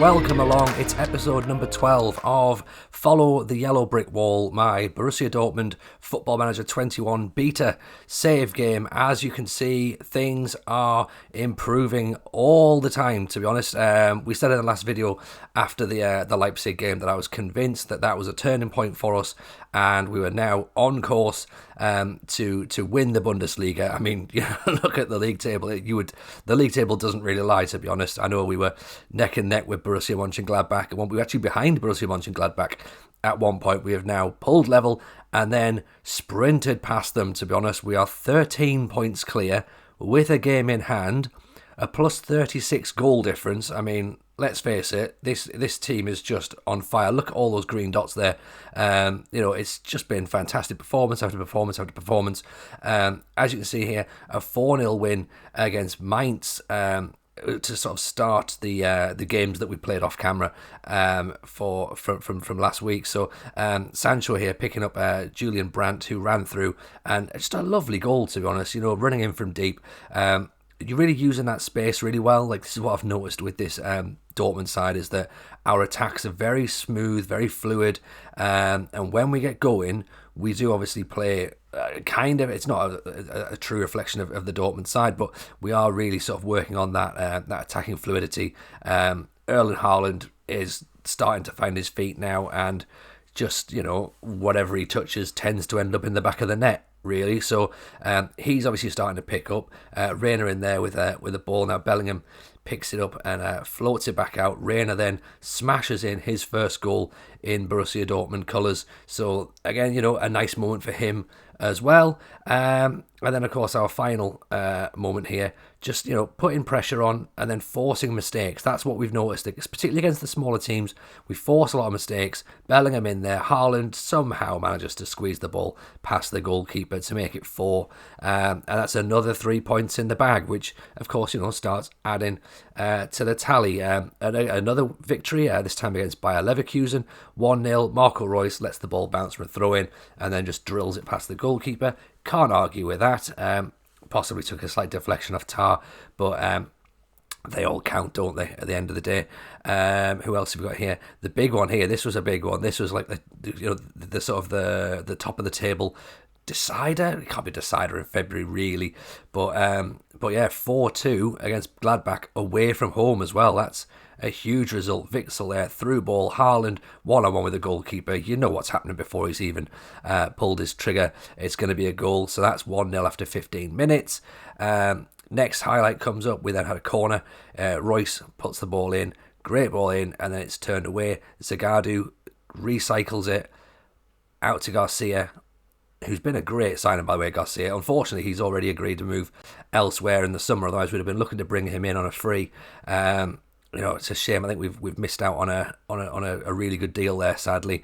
welcome along. It's episode number 12 of Follow the Yellow Brick Wall, my Borussia Dortmund Football Manager 21 beta save game. As you can see, things are improving all the time, to be honest. We said in the last video after the Leipzig game that I was convinced that that was a turning point for us, and we were now on course to win the Bundesliga. I mean, look at the league table. The league table doesn't really lie, to be honest. I know we were neck and neck with Borussia Monchengladbach, and we were actually behind Borussia Monchengladbach at one point. We have now pulled level and then sprinted past them, to be honest. We are 13 points clear with a game in hand, a plus 36 goal difference. I mean, let's face it, this team is just on fire. Look at all those green dots there. It's just been fantastic performance after performance after performance. As you can see here, a 4-0 win against Mainz to sort of start the games that we played off camera from last week. So Sancho here picking up Julian Brandt, who ran through, and just a lovely goal, to be honest. Running in from deep. You're really using that space really well. Like, this is what I've noticed with this Dortmund side, is that our attacks are very smooth, very fluid, and when we get going, we do obviously play it's not a true reflection of the Dortmund side, but we are really sort of working on that attacking fluidity. Erling Haaland is starting to find his feet now, and just, whatever he touches tends to end up in the back of the net, really. So he's obviously starting to pick up. Reina in there with a ball now. Bellingham picks it up and floats it back out. Reina then smashes in his first goal in Borussia Dortmund colours. So again, a nice moment for him as well. And then, of course, our final moment here, just, putting pressure on and then forcing mistakes. That's what we've noticed, particularly against the smaller teams. We force a lot of mistakes. Bellingham in there. Haaland somehow manages to squeeze the ball past the goalkeeper to make it 4. And that's another 3 points in the bag, which, of course, starts adding to the tally. Another victory, this time against Bayer Leverkusen. 1-0. Marco Reus lets the ball bounce for a throw-in and then just drills it past the goalkeeper. Can't argue with that. Possibly took a slight deflection off Tar, but they all count, don't they, at the end of the day? Who else have we got here? The big one here, this was a big one. This was like the sort of the top of the table decider. It can't be decider in February, really, but yeah, 4-2 against Gladbach away from home as well. That's a huge result. Witsel there, through ball. Haaland one-on-one with the goalkeeper. You know what's happening before he's even pulled his trigger. It's going to be a goal. So that's 1-0 after 15 minutes. Next highlight comes up. We then had a corner. Royce puts the ball in. Great ball in. And then it's turned away. Zagadou recycles it out to Garcia, who's been a great signing, by the way, Garcia. Unfortunately, he's already agreed to move elsewhere in the summer. Otherwise, we'd have been looking to bring him in on a free. It's a shame. I think we've missed out on a really good deal there, sadly.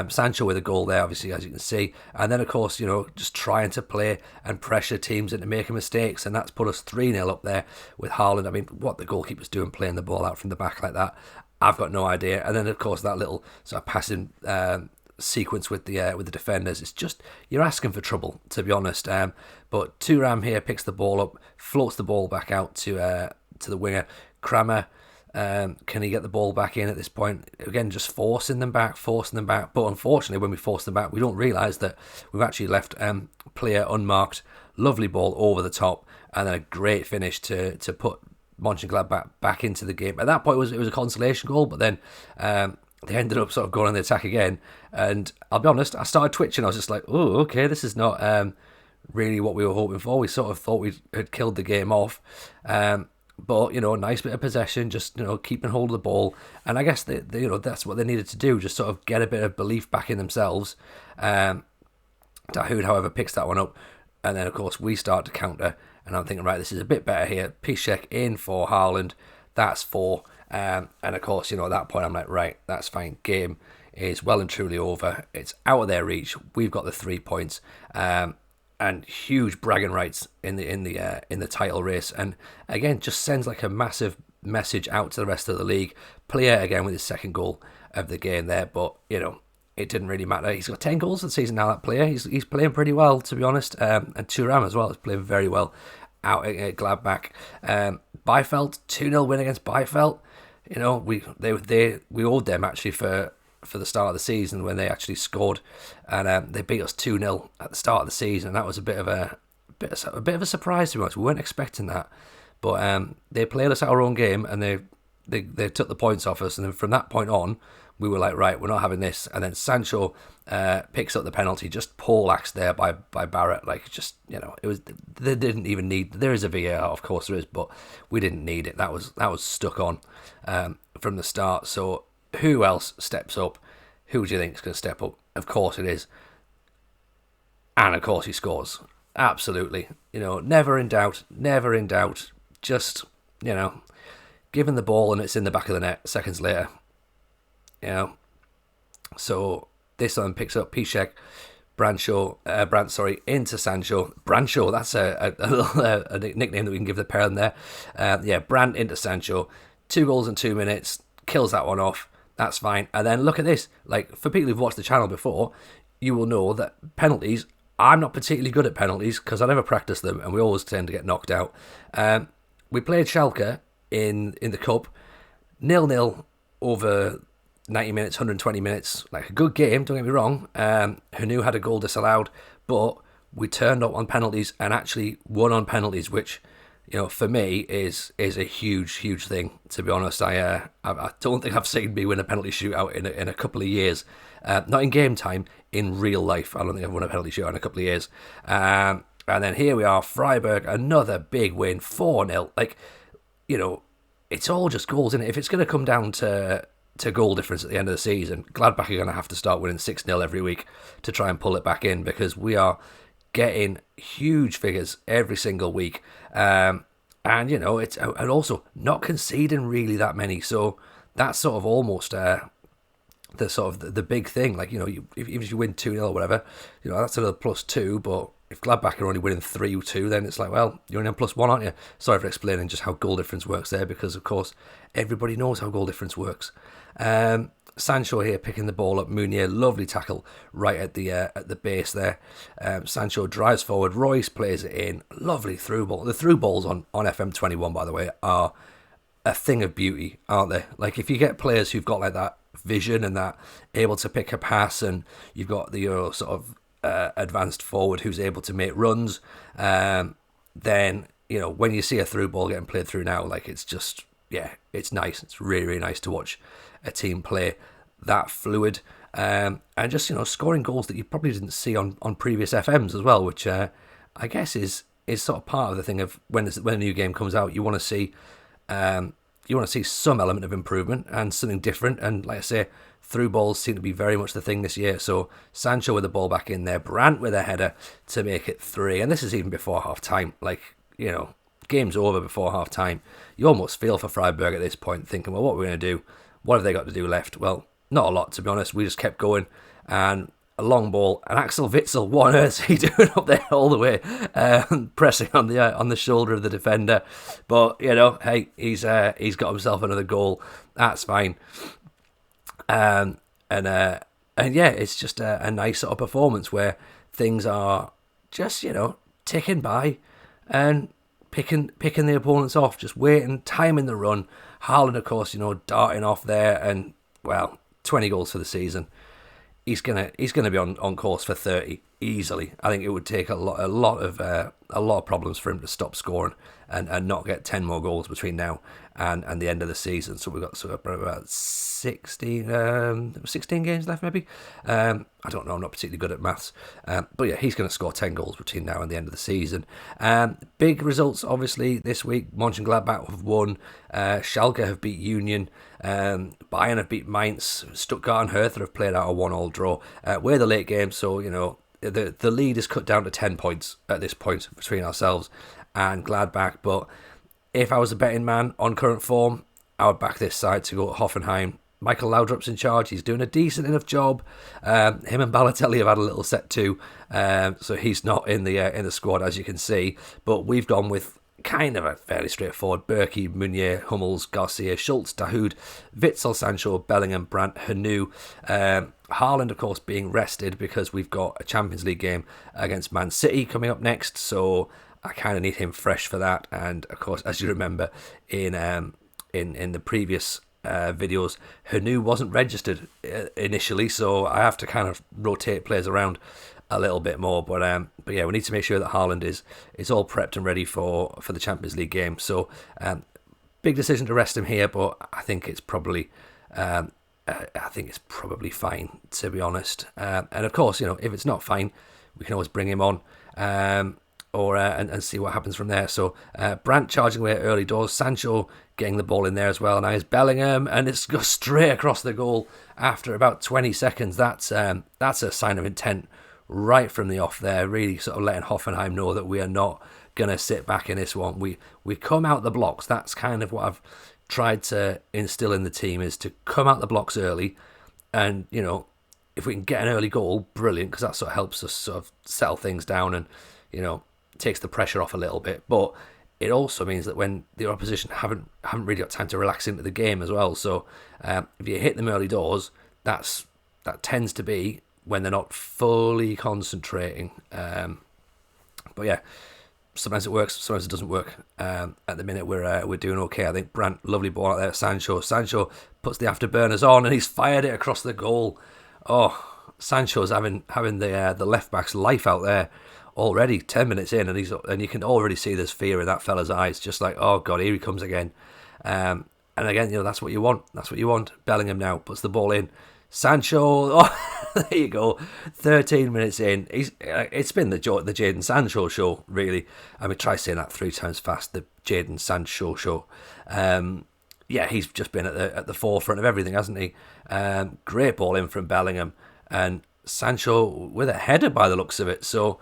Sancho with a goal there, obviously, as you can see. And then, of course, just trying to play and pressure teams into making mistakes. And that's put us 3-0 up there with Haaland. I mean, what the goalkeeper's doing playing the ball out from the back like that, I've got no idea. And then, of course, that little sort of passing sequence with the defenders, it's just, you're asking for trouble, to be honest. But Thuram here picks the ball up, floats the ball back out to the winger. Kramer, can he get the ball back in at this point? Again, just forcing them back. But unfortunately, when we force them back, we don't realise that we've actually left player unmarked. Lovely ball over the top, and then a great finish to put Monchengladbach back into the game. At that point, it was a consolation goal, but then they ended up sort of going on the attack again. And I'll be honest, I started twitching. I was just like, oh, okay, this is not really what we were hoping for. We sort of thought we had killed the game off. But, nice bit of possession, just, keeping hold of the ball. And I guess, that's what they needed to do, just sort of get a bit of belief back in themselves. Dahoud, however, picks that one up. And then, of course, we start to counter. And I'm thinking, right, this is a bit better here. Piszczek in for Haaland. That's 4. And, of course, at that point, I'm like, right, that's fine. Game is well and truly over. It's out of their reach. We've got the 3 points. And huge bragging rights in the title race, and again just sends like a massive message out to the rest of the league. Player again with his second goal of the game there, but it didn't really matter. He's got 10 goals for the season now. That player, he's playing pretty well, to be honest. And Thuram as well is playing very well out at Gladbach. Bielefeld 2-0 win against Bielefeld. you know, we owed them actually for the start of the season when they actually scored, and they beat us 2-0 at the start of the season. That was a bit of a surprise to us. We weren't expecting that, but they played us our own game, and they took the points off us, and then from that point on, we were like, right, we're not having this. And then Sancho picks up the penalty, just poleaxed there by Barrett. Like, just, you know, it was, they didn't even need, there is a VAR, of course there is, but we didn't need it. That was stuck on from the start. So who else steps up? Who do you think is going to step up? Of course it is. And of course he scores. Absolutely. You know, never in doubt. Just, you know, given the ball and it's in the back of the net seconds later. You know, so this one picks up Piszczek, Brandt, into Sancho. Brancho, that's a nickname that we can give the pair of them there. Brandt into Sancho. 2 goals in 2 minutes, kills that one off. That's fine. And then look at this. Like, for people who've watched the channel before, you will know that penalties, I'm not particularly good at penalties because I never practice them and we always tend to get knocked out. We played Schalke in the Cup, 0-0 over 90 minutes, 120 minutes, like a good game, don't get me wrong. Hanu had a goal disallowed, but we turned up on penalties and actually won on penalties, which, you know, for me is a huge thing, to be honest. I don't think I've seen me win a penalty shootout in a couple of years. Not in game time, in real life. I don't think I've won a penalty shootout in a couple of years. And then here we are, Freiburg, another big win, 4-0. Like, you know, it's all just goals, isn't it? If it's going to come down to goal difference at the end of the season, Gladbach are going to have to start winning 6-0 every week to try and pull it back in, because we are getting huge figures every single week. And, you know, it's, and also not conceding really that many. So that's sort of almost the big thing. Like, you know, if you win 2-0 or whatever, you know, that's another +2. But if Gladbach are only winning 3-2, then it's like, well, you're only on +1, aren't you? Sorry for explaining just how goal difference works there, because of course everybody knows how goal difference works. Sancho here picking the ball up. Meunier, lovely tackle right at the base there. Sancho drives forward. Royce plays it in. Lovely through ball. The through balls on FM21, by the way, are a thing of beauty, aren't they? Like, if you get players who've got like that vision and that able to pick a pass, and you've got the sort of advanced forward who's able to make runs, then, you know, when you see a through ball getting played through now, like, it's just, yeah, it's nice. It's really nice to watch a team play that fluid, and just, you know, scoring goals that you probably didn't see on previous FMs as well, which I guess is sort of part of the thing of when a new game comes out, you want to see some element of improvement and something different. And like I say, through balls seem to be very much the thing this year. So Sancho with the ball back in there, Brandt with a header to make it 3, and this is even before half time. Like, you know, game's over before half time. You almost feel for Freiburg at this point, thinking, well, what are we going to do? What have they got to do left? Well, not a lot, to be honest. We just kept going, and a long ball, and Axel Witsel, what on earth is he doing up there all the way, pressing on the shoulder of the defender? But, you know, hey, he's got himself another goal. That's fine. And yeah, it's just a nice sort of performance where things are just, you know, ticking by and picking the opponents off, just waiting, timing the run. Haaland, of course, you know, darting off there, and, well, 20 goals for the season. He's gonna be on course for 30 easily. I think it would take a lot of problems for him to stop scoring and not get 10 more goals between now and the end of the season. So we've got about 16 games left, maybe. I don't know. I'm not particularly good at maths, but yeah, he's going to score 10 goals between now and the end of the season. Big results, obviously, this week. Monchengladbach have won. Schalke have beat Union. Bayern have beat Mainz. Stuttgart and Hertha have played out a 1-1 draw. We're the late game, so, you know, the lead is cut down to 10 points at this point between ourselves and Gladbach. But if I was a betting man on current form, I would back this side to go Hoffenheim. Michael Laudrup's in charge. He's doing a decent enough job. Him and Balotelli have had a little set too, so he's not in the squad, as you can see. But we've gone with kind of a fairly straightforward Berkey, Meunier, Hummels, Garcia, Schultz, Dahoud, Witsel, Sancho, Bellingham, Brandt, Hanu. Haaland, of course, being rested because we've got a Champions League game against Man City coming up next, so I kind of need him fresh for that. And of course, as you remember, in the previous videos, Hanu wasn't registered initially, so I have to kind of rotate players around a little bit more. But yeah, we need to make sure that Haaland is all prepped and ready for the Champions League game. So big decision to rest him here, but I think it's probably fine, to be honest. And of course, if it's not fine, we can always bring him on. And see what happens from there. So Brandt charging away early doors, Sancho getting the ball in there as well. Now it's Bellingham, and it's goes straight across the goal after about 20 seconds. That's a sign of intent right from the off there, really sort of letting Hoffenheim know that we are not going to sit back in this one. We come out the blocks. That's kind of what I've tried to instill in the team, is to come out the blocks early, and if we can get an early goal, brilliant, because that sort of helps us sort of settle things down and takes the pressure off a little bit. But it also means that when the opposition haven't really got time to relax into the game as well. So if you hit them early doors, that tends to be when they're not fully concentrating. But yeah, sometimes it works, sometimes it doesn't work. At the minute we're doing okay. I think Brandt, lovely ball out there. Sancho puts the afterburners on, and he's fired it across the goal. Oh, Sancho's having the left back's life out there already. 10 minutes in, and you can already see there's fear in that fella's eyes, just like, oh god, here he comes again. And again, that's what you want. Bellingham now puts the ball in. Sancho, oh, there you go. 13 minutes in, it's been the Jadon Sancho show, really. I mean, try saying that 3 times fast. The Jadon Sancho show. Yeah, he's just been at the forefront of everything, hasn't he? Great ball in from Bellingham, and Sancho with a header by the looks of it. So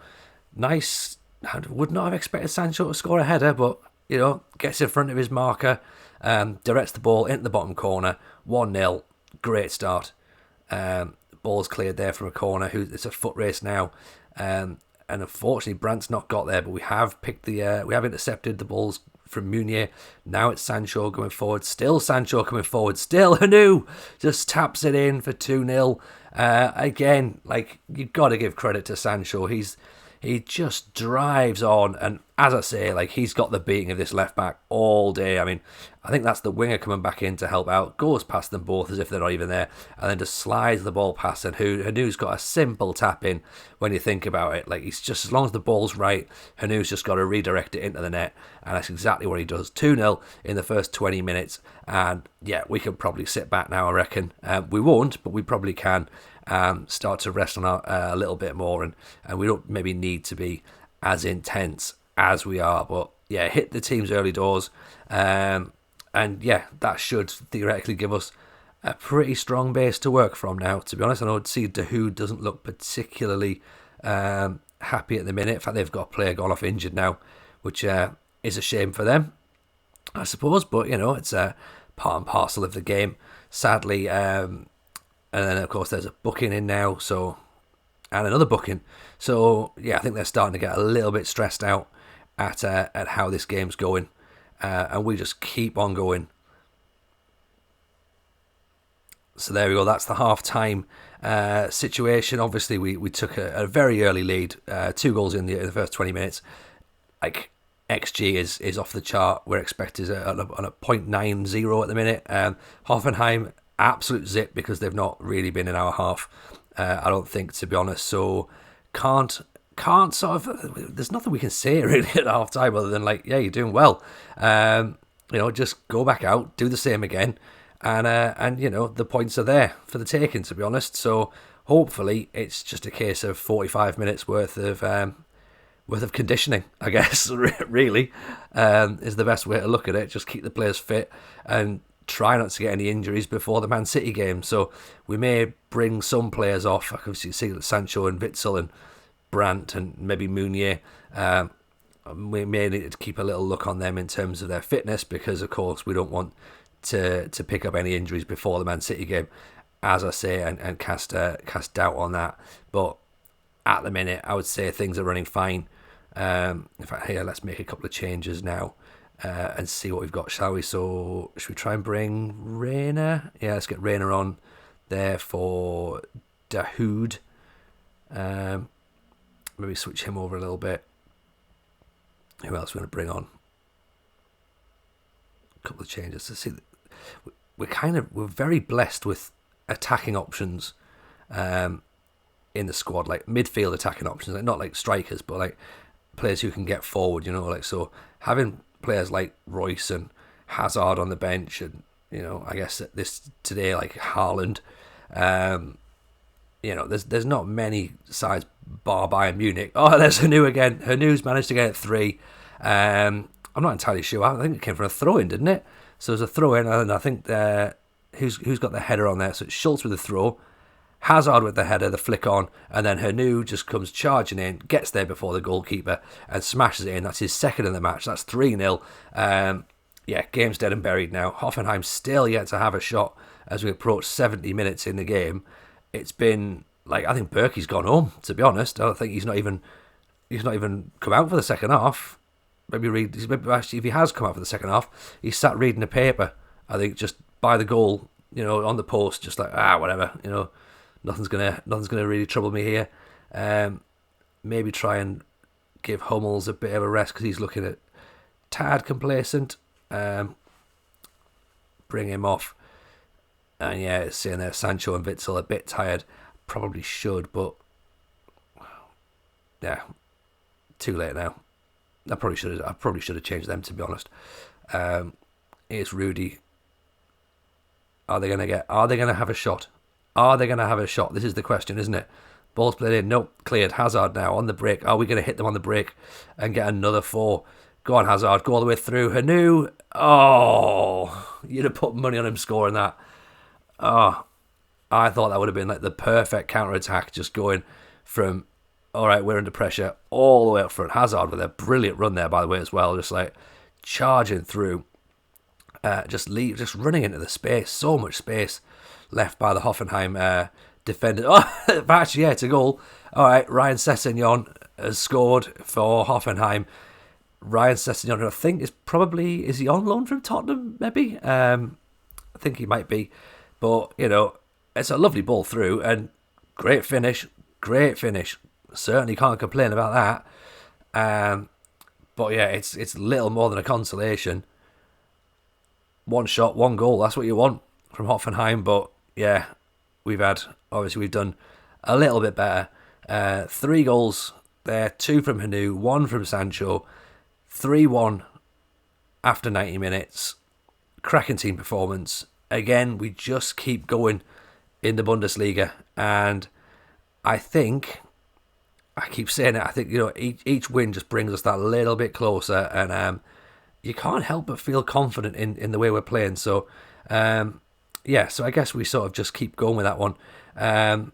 nice. I would not have expected Sancho to score a header, but gets in front of his marker, directs the ball into the bottom corner. 1-0. Great start. Ball's cleared there from a corner. It's a foot race now, and unfortunately Brandt's not got there. But we have intercepted the balls from Meunier. Now it's Sancho going forward. Still Sancho coming forward. Still Hanu just taps it in for 2-0. Again, like, you've got to give credit to Sancho. He just drives on, and as I say, like, he's got the beating of this left back all day. I mean, I think that's the winger coming back in to help out, goes past them both as if they're not even there, and then just slides the ball past, and Hanu's got a simple tap in when you think about it. Like, he's just, as long as the ball's right, Hanu's just got to redirect it into the net, and that's exactly what he does. 2-0 in the first 20 minutes, and yeah, we can probably sit back now, I reckon. We won't, but we probably can. Start to rest on a little bit more, and we don't maybe need to be as intense as we are, but yeah, hit the team's early doors, and yeah, that should theoretically give us a pretty strong base to work from now, to be honest. I know see Dahoud doesn't look particularly happy at the minute. In fact, they've got a player gone off injured now, which is a shame for them, I suppose, but it's part and parcel of the game, sadly. And then, of course, there's a booking in now, and another booking. So, yeah, I think they're starting to get a little bit stressed out at how this game's going. And we just keep on going. So there we go. That's the half-time situation. Obviously, we took a very early lead, 2 goals in the first 20 minutes. Like, XG is off the chart. We're expected on a 0.90 at the minute. Hoffenheim, absolute zip, because they've not really been in our half, I don't think, to be honest. So can't sort of, there's nothing we can say really at half time other than, like, yeah, you're doing well. Just go back out, do the same again, and the points are there for the taking, to be honest. So hopefully it's just a case of 45 minutes worth of conditioning, I guess. Really is the best way to look at it. Just keep the players fit and try not to get any injuries before the Man City game. So we may bring some players off. I can see Sancho and Witsel and Brandt and maybe Meunier. We may need to keep a little look on them in terms of their fitness, because of course we don't want to pick up any injuries before the Man City game, as I say, and cast doubt on that. But at the minute, I would say things are running fine. In fact, here, let's make a couple of changes now. And see what we've got, shall we? So, should we try and bring Reina? Yeah, let's get Reina on there for Dahoud. Maybe switch him over a little bit. Who else are we going to bring on? A couple of changes to see. we're very blessed with attacking options in the squad, like midfield attacking options, like not like strikers, but like players who can get forward, like so having players like Royce and Hazard on the bench, and I guess this today like Haaland, there's not many sides bar Bayern Munich. Oh, there's Hanu again. Hanu's managed to get it 3. I'm not entirely sure. I think it came from a throw-in, didn't it? So there's a throw-in, and I think who's got the header on there? So it's Schultz with the throw, Hazard with the header, the flick on, and then Hanu just comes charging in, gets there before the goalkeeper, and smashes it in. That's his second in the match. That's 3-0. Game's dead and buried now. Hoffenheim still yet to have a shot as we approach 70 minutes in the game. It's been like, I think Berkey's gone home, to be honest. I don't think he's not even come out for the second half. Maybe actually, if he has come out for the second half, he's sat reading the paper. I think just by the goal, on the post, just like whatever, nothing's gonna really trouble me here. Maybe try and give Hummels a bit of a rest because he's looking at tad complacent. Bring him off. And yeah, it's saying there Sancho and Witsel a bit tired. Probably should, but yeah, too late now. I probably should have changed them, to be honest. Here's Rudy. Are they gonna have a shot? Are they gonna have a shot? This is the question, isn't it? Ball's played in. Nope, cleared. Hazard now on the break. Are we gonna hit them on the break and get another 4? Go on, Hazard. Go all the way through. Hanu. Oh, you'd have put money on him scoring that. Oh, I thought that would have been like the perfect counter-attack, just going from, all right, we're under pressure, all the way up front. Hazard with a brilliant run there, by the way, as well, just like charging through, just running into the space. So much space left by the Hoffenheim defender. Oh, actually, yeah, it's a goal. All right, Ryan Sessegnon has scored for Hoffenheim. Ryan Sessegnon, I think, is he on loan from Tottenham, maybe? I think he might be. But, it's a lovely ball through, and great finish. Certainly can't complain about that. But yeah, it's little more than a consolation. One shot, one goal, that's what you want from Hoffenheim. But yeah, we've done a little bit better. 3 goals there, 2 from Hanu, 1 from Sancho, 3-1 after 90 minutes. Cracking team performance. Again, we just keep going in the Bundesliga, and I think, I keep saying it, I think, each win just brings us that little bit closer, and you can't help but feel confident in the way we're playing. So, so I guess we sort of just keep going with that one, and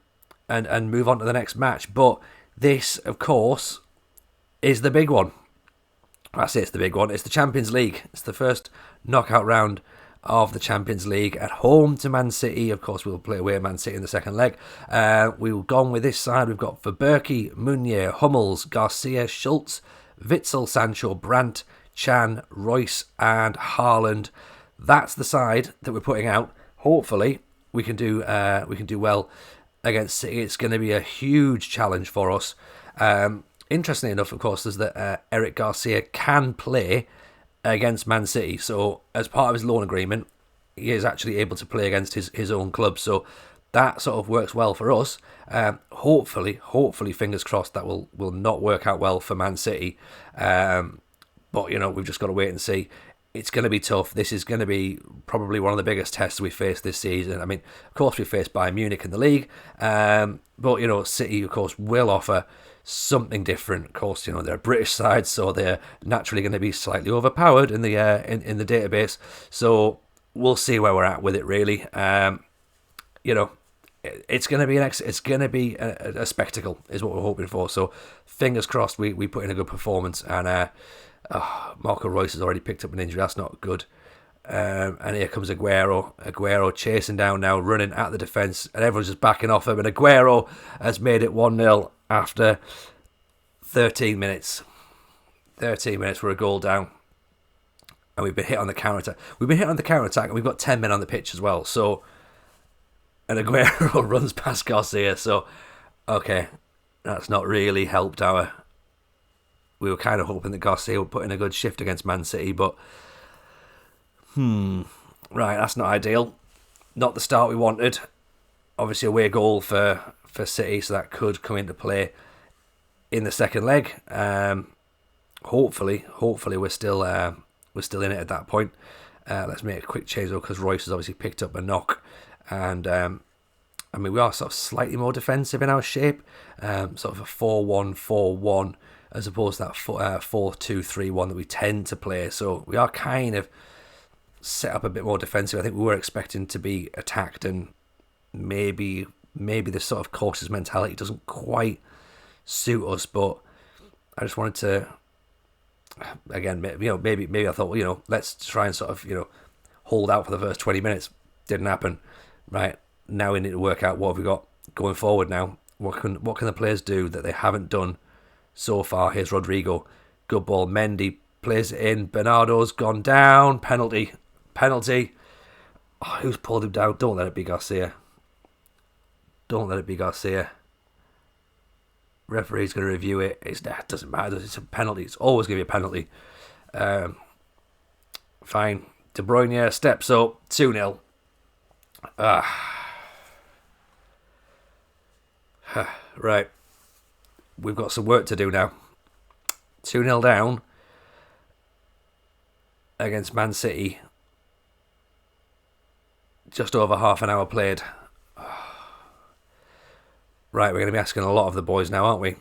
move on to the next match. But this, of course, is the big one. I say it's the big one. It's the Champions League. It's the first knockout round of the Champions League at home to Man City. Of course, we'll play away at Man City in the second leg. We've gone with this side. We've got Verberke, Meunier, Hummels, Garcia, Schultz, Witsel, Sancho, Brandt, Chan, Royce, and Haaland. That's the side that we're putting out. Hopefully, we can do well against City. It's going to be a huge challenge for us. Interestingly enough, of course, is that Eric Garcia can play against Man City. So as part of his loan agreement, he is actually able to play against his own club. So that sort of works well for us. Hopefully, fingers crossed, that will not work out well for Man City. But, we've just got to wait and see. It's going to be tough. This is going to be probably one of the biggest tests we face this season. I mean, of course, we faced Bayern Munich in the league. But, City, of course, will offer something different. Of course, they're a British side, so they're naturally going to be slightly overpowered in the in the database. So we'll see where we're at with it. Really, it's going to be a spectacle, is what we're hoping for. So fingers crossed, we put in a good performance. And Marco Reus has already picked up an injury. That's not good. And here comes Aguero chasing down now, running at the defence, and everyone's just backing off him. And Aguero has made it 1-0 after 13 minutes. 13 minutes, we're a goal down. And we've been hit on the counter-attack. And we've got 10 men on the pitch as well. So, and Aguero runs past Garcia. So, okay, that's not really helped we were kind of hoping that Garcia would put in a good shift against Man City, but right, that's not ideal. Not the start we wanted. Obviously, away goal for City, so that could come into play in the second leg. Hopefully, we're still in it at that point. Let's make a quick change though, because Royce has obviously picked up a knock, and we are sort of slightly more defensive in our shape, sort of a 4-1-4-1 as opposed to that 4-2-3-1 that we tend to play. So we are kind of set up a bit more defensive. I think we were expecting to be attacked, and maybe this sort of cautious mentality doesn't quite suit us. But I just wanted to, again, maybe I thought, let's try and sort of, hold out for the first 20 minutes. Didn't happen. Right, now we need to work out what have we got going forward now. What can the players do that they haven't done so far? Here's Rodrigo. Good ball. Mendy plays it in. Bernardo's gone down. Penalty. Oh, who's pulled him down? Don't let it be Garcia. Referee's going to review it. It doesn't matter. It's a penalty. It's always going to be a penalty. Fine. De Bruyne steps up. 2-0. Right. We've got some work to do now. 2-0 down against Man City. Just over half an hour played. Right, we're going to be asking a lot of the boys now, aren't we?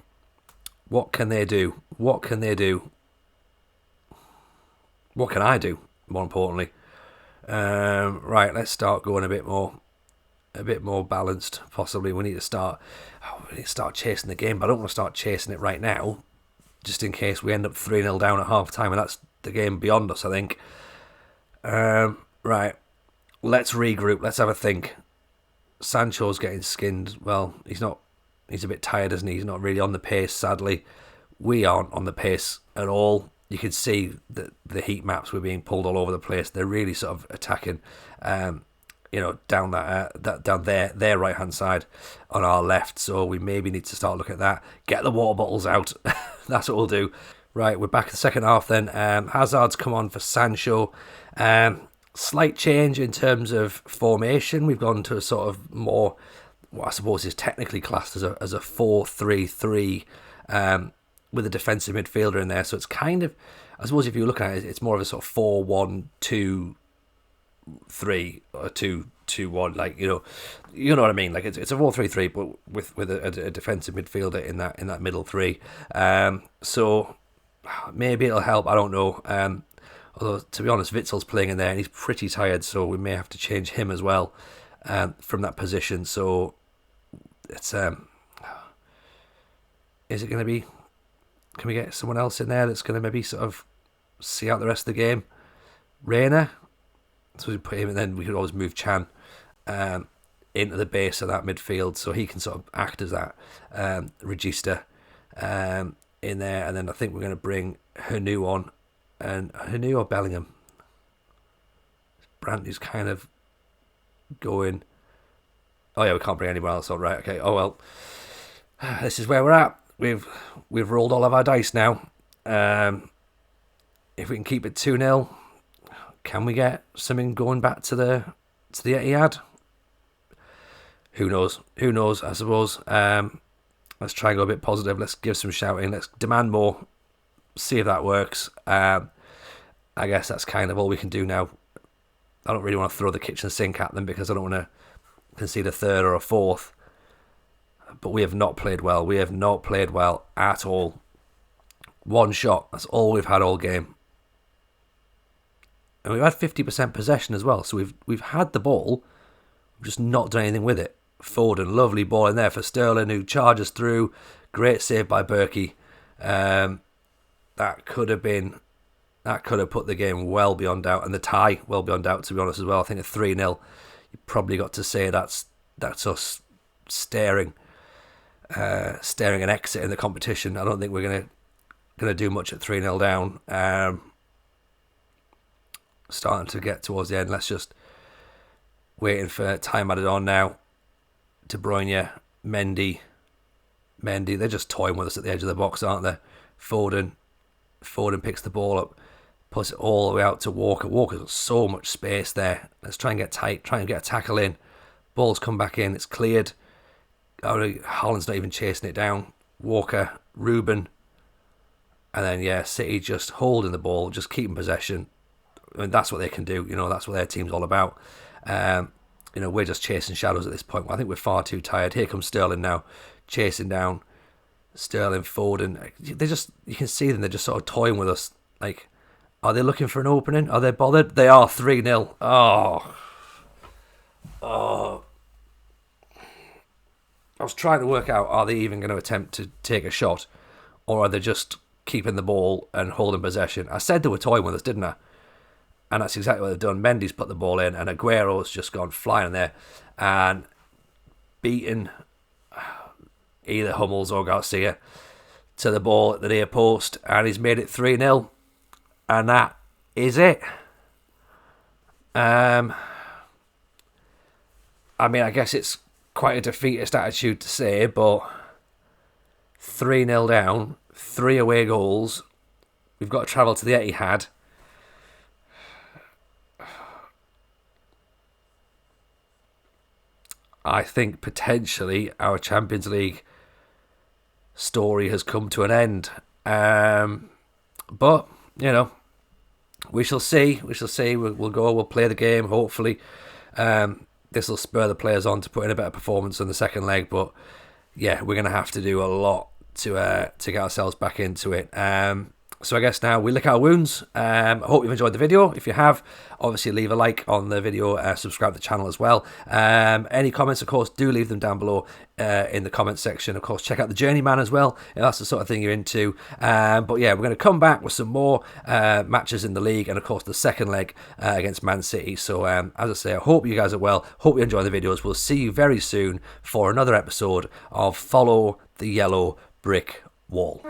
What can they do? What can I do, more importantly? Right, let's start going a bit more balanced. Possibly we need to start chasing the game, but I don't want to start chasing it right now, just in case we end up 3-0 down at half time, and that's the game beyond us, I think. Right, let's regroup. Let's have a think. Sancho's getting skinned. Well, he's not. He's a bit tired, isn't he? He's not really on the pace, sadly. We aren't on the pace at all. You can see that the heat maps were being pulled all over the place. They're really sort of attacking, down down their right hand side on our left. So we maybe need to start looking at that. Get the water bottles out. That's what we'll do. Right, we're back in the second half then. Hazard's come on for Sancho. Slight change in terms of formation. We've gone to a sort of more, what I suppose is technically classed as a 4-3-3 with a defensive midfielder in there. So it's kind of, I suppose if you look at it, it's more of a sort of 4-1-2-3 or 2-2-1. Like you know what I mean. Like it's a 4-3-3, but with a defensive midfielder in that middle three. So maybe it'll help. I don't know. Although, to be honest, Witzel's playing in there and he's pretty tired, so we may have to change him as well from that position. So, it's is it going to be... Can we get someone else in there that's going to maybe sort of see out the rest of the game? Reina? So we put him, and then we could always move Chan into the base of that midfield, so he can sort of act as that regista in there. And then I think we're going to bring Hanu on. And Hanu or Bellingham? Brandt is kind of going... Oh yeah, we can't bring anyone else on, right? Okay, oh well. This is where we're at. We've rolled all of our dice now. If we can keep it 2-0, can we get something going back to the Etihad? Who knows, I suppose. Let's try and go a bit positive. Let's give some shouting. Let's demand more. See if that works. I guess that's kind of all we can do now. I don't really want to throw the kitchen sink at them because I don't want to concede a third or a fourth. But we have not played well. We have not played well at all. One shot. That's all we've had all game. And we've had 50% possession as well. So we've had the ball. We've just not done anything with it. Foden, lovely ball in there for Sterling, who charges through. Great save by Berkey. That could have put the game well beyond doubt, and the tie well beyond doubt, to be honest, as well. I think at 3-0, you probably got to say that's us staring an exit in the competition. I don't think we're gonna do much at 3-0 down. Starting to get towards the end. Let's just waiting for time added on now. De Bruyne, Mendy, they're just toying with us at the edge of the box, aren't they? Foden picks the ball up. puts it all the way out to Walker. Walker's got so much space there. Let's try and get tight, try and get a tackle in. Ball's come back in, it's cleared. Holland's not even chasing it down. Walker, Ruben. And then, yeah, City just holding the ball, just keeping possession. I mean, that's what they can do. That's what their team's all about. We're just chasing shadows at this point. I think we're far too tired. Here comes Sterling now, chasing down Sterling, Foden. You can see them, they're just sort of toying with us. Like, are they looking for an opening? Are they bothered? They are. 3-0. Oh. I was trying to work out, are they even going to attempt to take a shot? Or are they just keeping the ball and holding possession? I said they were toying with us, didn't I? And that's exactly what they've done. Mendy's put the ball in, and Aguero's just gone flying there and beaten either Hummels or Garcia to the ball at the near post, and he's made it 3-0. And that is it. I guess it's quite a defeatist attitude to say, but 3-0 down, 3 away goals. We've got to travel to the Etihad. I think potentially our Champions League story has come to an end. But, we shall see. We'll play the game, hopefully. This will spur the players on to put in a better performance in the second leg. But, yeah, we're going to have to do a lot to get ourselves back into it. So I guess now we lick our wounds. I hope you've enjoyed the video. If you have, obviously leave a like on the video, subscribe to the channel as well. Any comments, of course, do leave them down below in the comments section. Of course, check out the Journeyman as well, if that's the sort of thing you're into. But yeah, we're going to come back with some more matches in the league, and of course the second leg against Man City. So as I say, I hope you guys are well. Hope you enjoy the videos. We'll see you very soon for another episode of Follow the Yellow Brick Wall.